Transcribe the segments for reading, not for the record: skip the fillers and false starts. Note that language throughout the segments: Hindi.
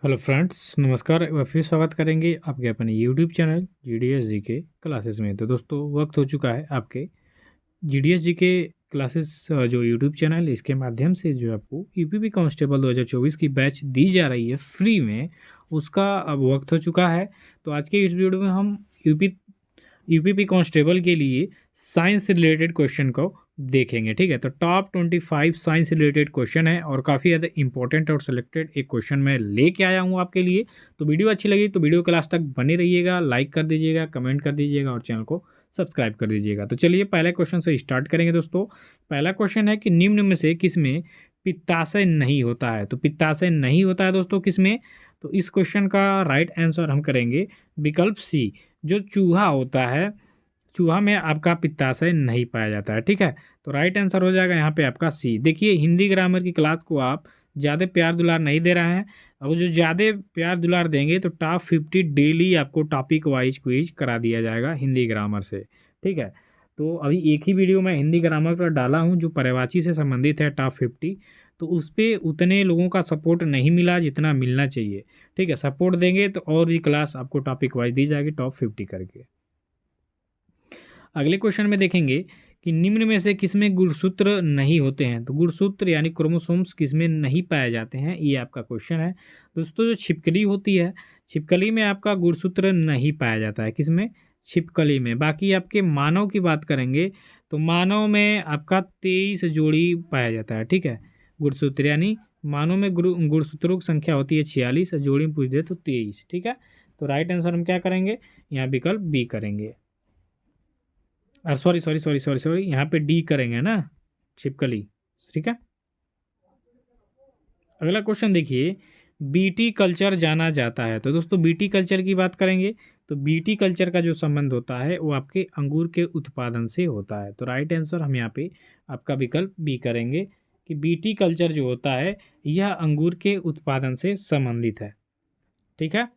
हेलो फ्रेंड्स, नमस्कार। एक बार फिर स्वागत करेंगे आपके अपने यूट्यूब चैनल जीडीएस जी के क्लासेस में। तो दोस्तों, वक्त हो चुका है आपके जीडीएस जी के क्लासेस जो यूट्यूब चैनल, इसके माध्यम से जो आपको यूपीपी कांस्टेबल 2024 की बैच दी जा रही है फ्री में, उसका अब वक्त हो चुका है। तो आज के इस वीडियो में हम यूपीपी कांस्टेबल के लिए साइंस रिलेटेड क्वेश्चन को देखेंगे। ठीक है, तो टॉप 25 साइंस रिलेटेड क्वेश्चन है और काफ़ी ज़्यादा इंपॉर्टेंट और सिलेक्टेड एक क्वेश्चन मैं लेके आया हूँ आपके लिए। तो वीडियो अच्छी लगी तो वीडियो के लास्ट तक बने रहिएगा, लाइक कर दीजिएगा, कमेंट कर दीजिएगा और चैनल को सब्सक्राइब कर दीजिएगा। तो चलिए पहले क्वेश्चन से स्टार्ट करेंगे दोस्तों। पहला क्वेश्चन है कि निम्न में से किस में पित्ताशय नहीं होता है। तो पित्ताशय नहीं होता है दोस्तों किस में? तो इस क्वेश्चन का राइट आंसर हम करेंगे विकल्प सी, जो चूहा होता है। चूहा में आपका पित्ताशय नहीं पाया जाता है। ठीक है, तो राइट आंसर हो जाएगा यहाँ पे आपका सी। देखिए, हिंदी ग्रामर की क्लास को आप ज़्यादा प्यार दुलार नहीं दे रहे हैं, और जो ज़्यादा प्यार दुलार देंगे तो टॉप 50 डेली आपको टॉपिक वाइज क्विज करा दिया जाएगा हिंदी ग्रामर से। ठीक है, तो अभी एक ही वीडियो मैं हिंदी ग्रामर पर डाला हूँ जो पर्यायवाची से संबंधित है, टॉप 50। तो उस पर उतने लोगों का सपोर्ट नहीं मिला जितना मिलना चाहिए। ठीक है, सपोर्ट देंगे तो और भी क्लास आपको टॉपिक वाइज दी जाएगी टॉप 50 करके। अगले क्वेश्चन में देखेंगे कि निम्न में से किसमें गुणसूत्र नहीं होते हैं। तो गुणसूत्र यानी क्रोमोसोम्स किसमें नहीं पाए जाते हैं, ये आपका क्वेश्चन है दोस्तों। जो छिपकली होती है, छिपकली में आपका गुणसूत्र नहीं पाया जाता है। किसमें? छिपकली में। बाकी आपके मानव की बात करेंगे तो मानव में आपका 23 जोड़ी पाया जाता है। ठीक है, गुणसूत्र यानी मानव में गुणसूत्रों की संख्या होती है 46, जोड़ी में पूछ दे तो 23। ठीक है, तो राइट आंसर हम क्या करेंगे? यहाँ विकल्प बी करेंगे। Sorry sorry sorry sorry sorry, यहाँ पे डी करेंगे ना, छिपकली। ठीक है, अगला क्वेश्चन देखिए, बीटी कल्चर जाना जाता है। तो दोस्तों, बीटी कल्चर की बात करेंगे तो बीटी कल्चर का जो संबंध होता है वो आपके अंगूर के उत्पादन से होता है। तो राइट आंसर हम यहाँ पे आपका विकल्प बी करेंगे कि बीटी कल्चर जो होता है यह अंगूर के उत्पादन से संबंधित है। ठीक है,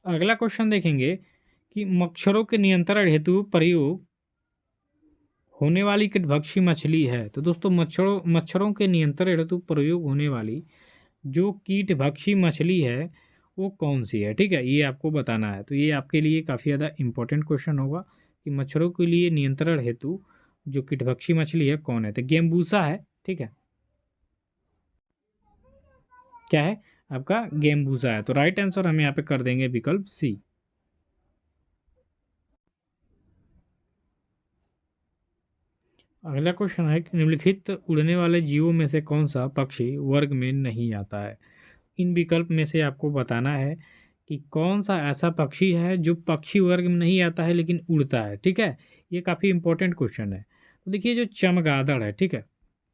अगला क्वेश्चन देखेंगे कि मच्छरों के नियंत्रण हेतु प्रयोग होने वाली कीटभक्षी मछली है। तो दोस्तों, मच्छरों के नियंत्रण हेतु प्रयोग होने वाली जो कीटभक्षी मछली है वो कौन सी है। ठीक है, ये आपको बताना है। तो ये आपके लिए काफ़ी ज़्यादा इंपॉर्टेंट क्वेश्चन होगा कि मच्छरों के लिए नियंत्रण हेतु जो कीटभक्षी मछली है कौन है। तो गेम्बूसा है। ठीक है, क्या है आपका? गेम्बूसा है। तो राइट आंसर हम यहाँ पे कर देंगे विकल्प सी। अगला क्वेश्चन है कि निम्नलिखित उड़ने वाले जीवों में से कौन सा पक्षी वर्ग में नहीं आता है। इन विकल्प में से आपको बताना है कि कौन सा ऐसा पक्षी है जो पक्षी वर्ग में नहीं आता है लेकिन उड़ता है। ठीक है, ये काफ़ी इंपॉर्टेंट क्वेश्चन है। तो देखिए, जो चमगादड़ है, ठीक है,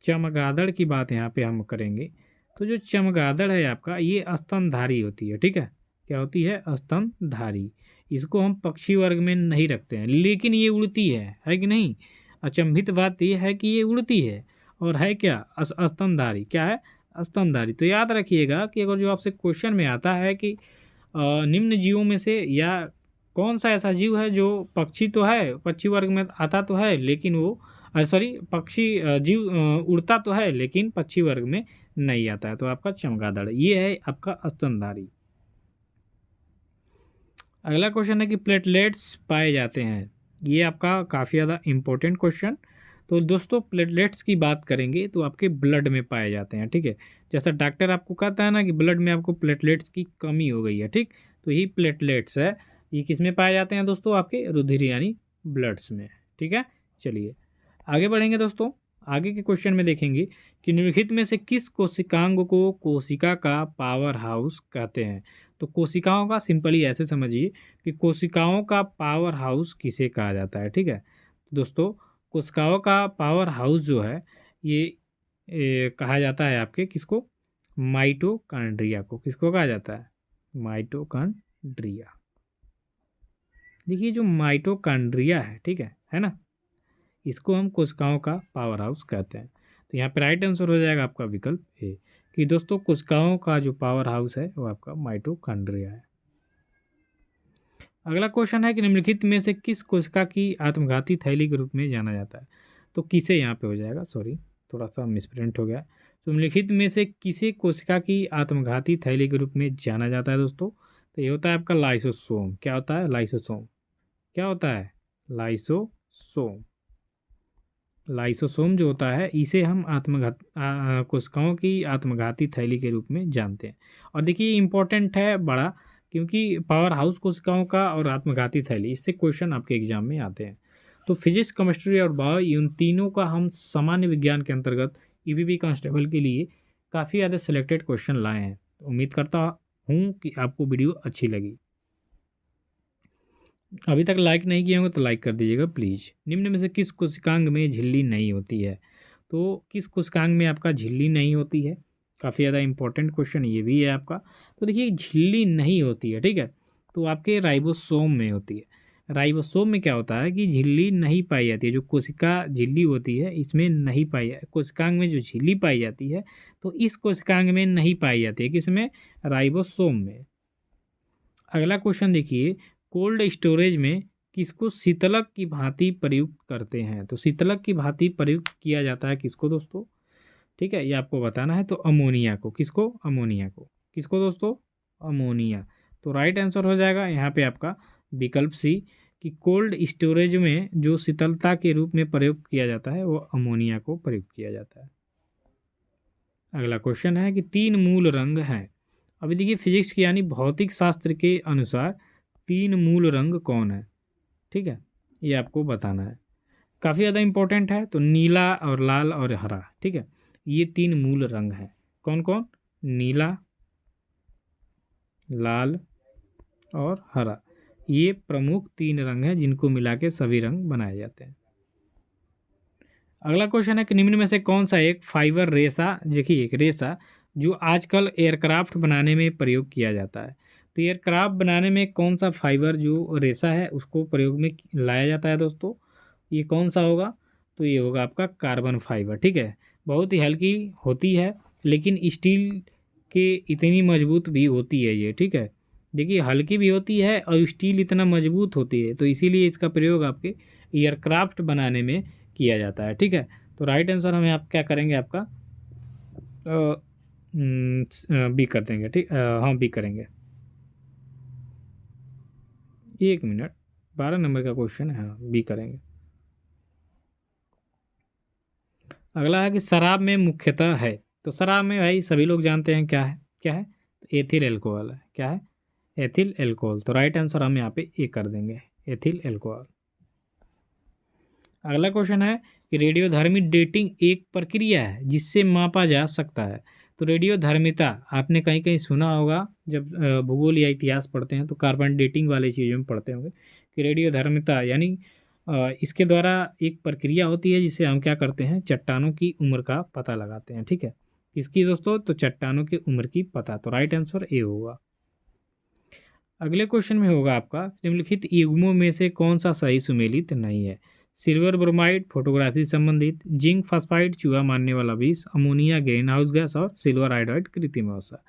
चमगादड़ की बात यहाँ पे हम करेंगे। तो जो चमगादड़ है आपका, ये स्तनधारी होती है। ठीक है, क्या होती है? स्तनधारी। इसको हम पक्षी वर्ग में नहीं रखते हैं, लेकिन ये उड़ती है कि नहीं? अचंभित बात ये है कि ये उड़ती है और है क्या? स्तनधारी। क्या है? स्तनधारी। तो याद रखिएगा कि अगर जो आपसे क्वेश्चन में आता है कि निम्न जीवों में से या कौन सा ऐसा जीव है जो पक्षी तो है, पक्षी वर्ग में आता तो है लेकिन वो सॉरी पक्षी जीव उड़ता तो है लेकिन पक्षी वर्ग में नहीं आता है, तो आपका चमगादड़ ये है आपका स्तनधारी। अगला क्वेश्चन है कि प्लेटलेट्स पाए जाते हैं। ये आपका काफ़ी ज़्यादा इम्पोर्टेंट क्वेश्चन। तो दोस्तों, प्लेटलेट्स की बात करेंगे तो आपके ब्लड में पाए जाते हैं। ठीक है, जैसा डॉक्टर आपको कहता है ना कि ब्लड में आपको प्लेटलेट्स की कमी हो गई है, ठीक, तो यही प्लेटलेट्स है। ये किस में पाए जाते हैं दोस्तों? आपके रुधिर यानी ब्लड्स में। ठीक है, चलिए आगे बढ़ेंगे दोस्तों। आगे के क्वेश्चन में देखेंगे कि निम्नलिखित में से किस कोशिकांग को कोशिका का पावर हाउस कहते हैं। तो कोशिकाओं का सिंपली ऐसे समझिए कि कोशिकाओं का पावर हाउस किसे कहा जाता है। ठीक है, दोस्तों, कोशिकाओं का पावर हाउस जो है ये कहा जाता है आपके किसको? माइटोकॉन्ड्रिया को। किसको कहा जाता है? माइटोकॉन्ड्रिया। देखिए, जो माइटोकॉन्ड्रिया है, ठीक है ना, इसको हम कोशिकाओं का पावर हाउस कहते हैं। तो यहाँ पे राइट आंसर हो जाएगा आपका विकल्प ए कि दोस्तों, कोशिकाओं का जो पावर हाउस है वो आपका माइटोकॉन्ड्रिया है। अगला क्वेश्चन है कि निम्नलिखित में से किस कोशिका की आत्मघाती थैली के रूप में जाना जाता है। तो किसे यहाँ पे हो जाएगा, सॉरी थोड़ा सा मिसप्रिंट हो गया। निम्नलिखित में से किसे कोशिका की आत्मघाती थैली के रूप में जाना जाता है दोस्तों? तो ये होता है आपका लाइसोसोम। क्या होता है? लाइसोसोम। क्या होता है? लाइसोसोम। लाइसोसोम जो होता है इसे हम कोशिकाओं की आत्मघाती थैली के रूप में जानते हैं। और देखिए इंपॉर्टेंट है बड़ा, क्योंकि पावर हाउस कोशिकाओं का और आत्मघाती थैली, इससे क्वेश्चन आपके एग्जाम में आते हैं। तो फिजिक्स, केमिस्ट्री और बायो, इन तीनों का हम सामान्य विज्ञान के अंतर्गत ईबीबी कांस्टेबल के लिए काफ़ी ज़्यादा सिलेक्टेड क्वेश्चन लाए हैं। तो उम्मीद करता हूँ कि आपको वीडियो अच्छी लगी। अभी तक लाइक नहीं किए होंगे तो लाइक कर दीजिएगा प्लीज़। निम्न में से किस कोशिकांग में झिल्ली नहीं होती है? तो किस कोशिकांग में आपका झिल्ली नहीं होती है? काफ़ी ज़्यादा इंपॉर्टेंट क्वेश्चन ये भी है आपका। तो देखिए झिल्ली नहीं होती है, ठीक है, तो आपके राइबोसोम में होती है। राइबोसोम में क्या होता है कि झिल्ली नहीं पाई जाती है। जो कोशिका झिल्ली होती है इसमें नहीं पाई कोशिकांग में जो झिल्ली पाई जाती है, तो इस कोशिकांग में नहीं पाई जाती है। किसमें? राइबोसोम में। अगला क्वेश्चन देखिए, कोल्ड स्टोरेज में किसको शीतलक की भांति प्रयुक्त करते हैं? तो शीतलक की भांति प्रयुक्त किया जाता है किसको दोस्तों? ठीक है, ये आपको बताना है। तो अमोनिया को। किसको? अमोनिया को। किसको दोस्तों? अमोनिया। तो राइट आंसर हो जाएगा यहाँ पे आपका विकल्प सी, कि कोल्ड स्टोरेज में जो शीतलता के रूप में प्रयोग किया जाता है वो अमोनिया को प्रयुक्त किया जाता है। अगला क्वेश्चन है कि तीन मूल रंग हैं। अभी देखिए फिजिक्स की यानी भौतिक शास्त्र के अनुसार तीन मूल रंग कौन है? ठीक है, ये आपको बताना है। काफ़ी ज़्यादा इंपॉर्टेंट है। तो नीला और लाल और हरा, ठीक है, ये तीन मूल रंग हैं। कौन कौन? नीला, लाल और हरा, ये प्रमुख तीन रंग हैं जिनको मिला के सभी रंग बनाए जाते हैं। अगला क्वेश्चन है कि निम्न में से कौन सा एक फाइबर रेशा, देखिए एक रेशा जो आजकल एयरक्राफ्ट बनाने में प्रयोग किया जाता है। तो एयरक्राफ्ट बनाने में कौन सा फाइबर जो रेशा है उसको प्रयोग में लाया जाता है दोस्तों? ये कौन सा होगा? तो ये होगा आपका कार्बन फाइबर। ठीक है, बहुत ही हल्की होती है लेकिन स्टील के इतनी मजबूत भी होती है ये। ठीक है, देखिए हल्की भी होती है और स्टील इतना मजबूत होती है, तो इसीलिए इसका प्रयोग आपके एयरक्राफ्ट बनाने में किया जाता है। ठीक है, तो राइट आंसर हमें आप क्या करेंगे आपका बी कर देंगे। ठीक, हाँ बी करेंगे। 1 मिनट, 12 नंबर का क्वेश्चन है, हाँ बी करेंगे। अगला है कि शराब में मुख्यतः है। तो शराब में भाई सभी लोग जानते हैं क्या है, क्या है? तो एथिल एल्कोहल है। क्या है? Ethyl alcohol. तो राइट आंसर हम यहाँ पे ए कर देंगे, एथिल एल्कोहल। अगला क्वेश्चन है कि रेडियोधर्मी डेटिंग एक प्रक्रिया है जिससे मापा जा सकता है। तो रेडियोधर्मिता आपने कहीं कहीं सुना होगा, जब भूगोल या इतिहास पढ़ते हैं तो कार्बन डेटिंग वाले चीज़ों में पढ़ते होंगे कि रेडियोधर्मिता यानी इसके द्वारा एक प्रक्रिया होती है जिससे हम क्या करते हैं, चट्टानों की उम्र का पता लगाते हैं। ठीक है, किसकी दोस्तों? तो चट्टानों की उम्र की पता। तो राइट आंसर ए होगा। अगले क्वेश्चन में होगा आपका निम्नलिखित युग्मों में से कौन सा सही सुमेलित नहीं है? सिल्वर ब्रोमाइड फोटोग्राफी संबंधित, जिंक फॉस्फाइड चूहा मारने वाला विष, अमोनिया ग्रीन हाउस गैस और सिल्वर आयोडाइड कृत्रिम अवसाद।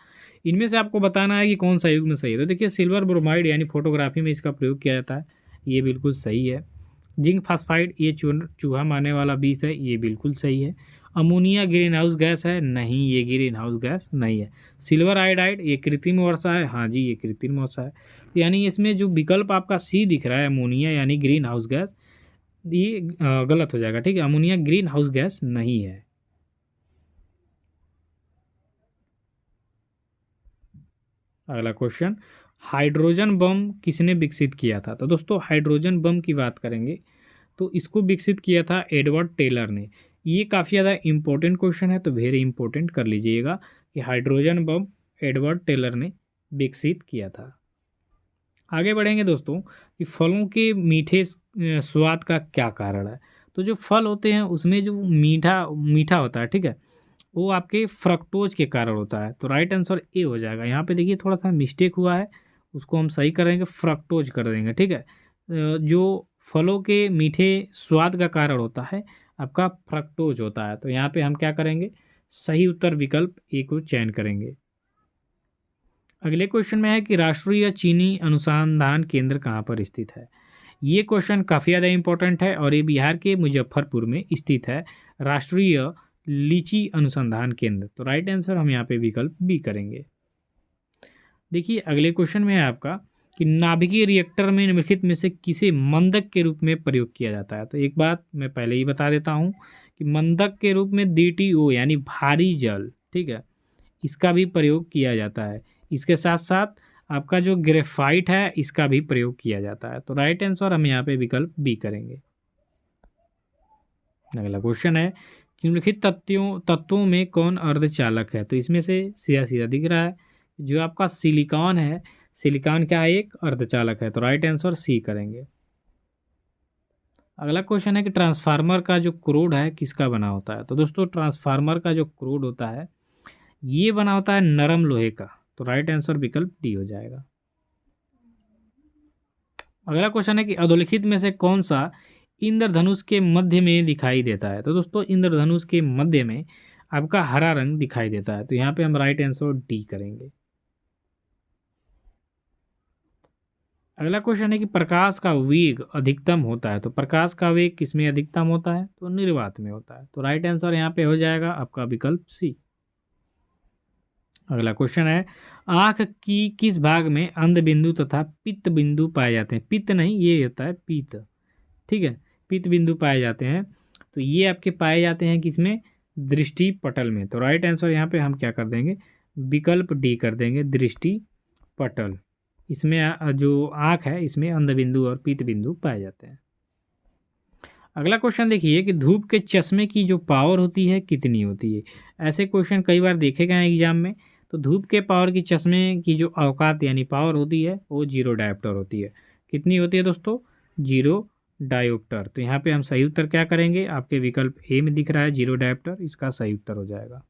इनमें से आपको बताना है कि कौन सा युग्म सही है। तो देखिए सिल्वर ब्रोमाइड यानी फोटोग्राफी में इसका प्रयोग किया जाता है, ये बिल्कुल सही है। जिंक फॉस्फाइड ये चूहा मारने वाला विष है, ये बिल्कुल सही है। अमोनिया ग्रीन हाउस गैस है, नहीं ये ग्रीन हाउस गैस नहीं है। सिल्वर आयोडाइड ये कृत्रिम वर्षा है, हाँ जी ये कृत्रिम वर्षा है। यानी इसमें जो विकल्प आपका सी दिख रहा है अमोनिया यानी ग्रीन हाउस गैस, ये गलत हो जाएगा। ठीक है, अमोनिया ग्रीन हाउस गैस नहीं है। अगला क्वेश्चन, हाइड्रोजन बम किसने विकसित किया था? तो दोस्तों हाइड्रोजन बम की बात करेंगे तो इसको विकसित किया था एडवर्ड टेलर ने। ये काफ़ी ज़्यादा इंपॉर्टेंट क्वेश्चन है, तो वेरी इंपॉर्टेंट कर लीजिएगा कि हाइड्रोजन बम एडवर्ड टेलर ने विकसित किया था। आगे बढ़ेंगे दोस्तों कि फलों के मीठे स्वाद का क्या कारण है? तो जो फल होते हैं उसमें जो मीठा मीठा होता है, ठीक है, वो आपके फ्रक्टोज के कारण होता है। तो राइट आंसर ए हो जाएगा। यहाँ पे देखिए थोड़ा सा मिस्टेक हुआ है, उसको हम सही करेंगे, फ्रक्टोज कर देंगे। ठीक है, जो फलों के मीठे स्वाद का कारण होता है आपका फ्रक्टोज होता है। तो यहाँ पे हम क्या करेंगे, सही उत्तर विकल्प ए को चयन करेंगे। अगले क्वेश्चन में है कि राष्ट्रीय चीनी अनुसंधान केंद्र कहाँ पर स्थित है? ये क्वेश्चन काफ़ी ज़्यादा इंपॉर्टेंट है और ये बिहार के मुजफ्फरपुर में स्थित है। राष्ट्रीय लीची अनुसंधान केंद्र। तो राइट आंसर हम यहाँ पे विकल्प बी करेंगे। देखिए अगले क्वेश्चन में है आपका कि नाभिकीय रिएक्टर में निम्नलिखित में से किसे मंदक के रूप में प्रयोग किया जाता है। तो एक बात मैं पहले ही बता देता हूँ कि मंदक के रूप में DTO यानी भारी जल, ठीक है, इसका भी प्रयोग किया जाता है। इसके साथ साथ आपका जो ग्रेफाइट है इसका भी प्रयोग किया जाता है। तो राइट आंसर हम यहाँ पे विकल्प बी करेंगे। अगला क्वेश्चन है निम्नलिखित तत्वों में कौन अर्धचालक है। तो इसमें से सीधा सीधा दिख रहा है जो आपका सिलिकॉन है, सिलिकॉन क्या है, एक अर्धचालक है। तो राइट आंसर सी करेंगे। अगला क्वेश्चन है कि ट्रांसफार्मर का जो क्रोड है किसका बना होता है। तो दोस्तों ट्रांसफार्मर का जो क्रोड होता है ये बना होता है नरम लोहे का। तो राइट आंसर विकल्प डी हो जाएगा। अगला क्वेश्चन है कि अधोलिखित में से कौन सा इंद्रधनुष के मध्य में दिखाई देता है। तो दोस्तों इंद्रधनुष के मध्य में आपका हरा रंग दिखाई देता है। तो यहाँ पे हम राइट आंसर डी करेंगे। अगला क्वेश्चन है कि प्रकाश का वेग अधिकतम होता है। तो प्रकाश का वेग किसमें अधिकतम होता है। तो निर्वात में होता है। तो राइट आंसर यहाँ पे हो जाएगा आपका विकल्प सी। अगला क्वेश्चन है आंख की किस भाग में अंध बिंदु तथा पित्त बिंदु पाए जाते हैं। पित्त नहीं, ये होता है पीत, ठीक है, पित्त बिंदु पाए जाते हैं। तो ये आपके पाए जाते हैं किसमें, दृष्टि पटल में। तो राइट आंसर यहाँ पे हम क्या कर देंगे, विकल्प डी कर देंगे, दृष्टि पटल। इसमें जो आँख है इसमें अंध बिंदु और पित्त बिंदु पाए जाते हैं। अगला क्वेश्चन देखिए कि धूप के चश्मे की जो पावर होती है कितनी होती है। ऐसे क्वेश्चन कई बार देखे गए हैं एग्जाम में। तो धूप के पावर की चश्मे की जो अवकात यानी पावर होती है वो 0 डायोप्टर होती है। कितनी होती है दोस्तों, 0 डायोप्टर। तो यहाँ पे हम सही उत्तर क्या करेंगे, आपके विकल्प ए में दिख रहा है 0 डायोप्टर, इसका सही उत्तर हो जाएगा।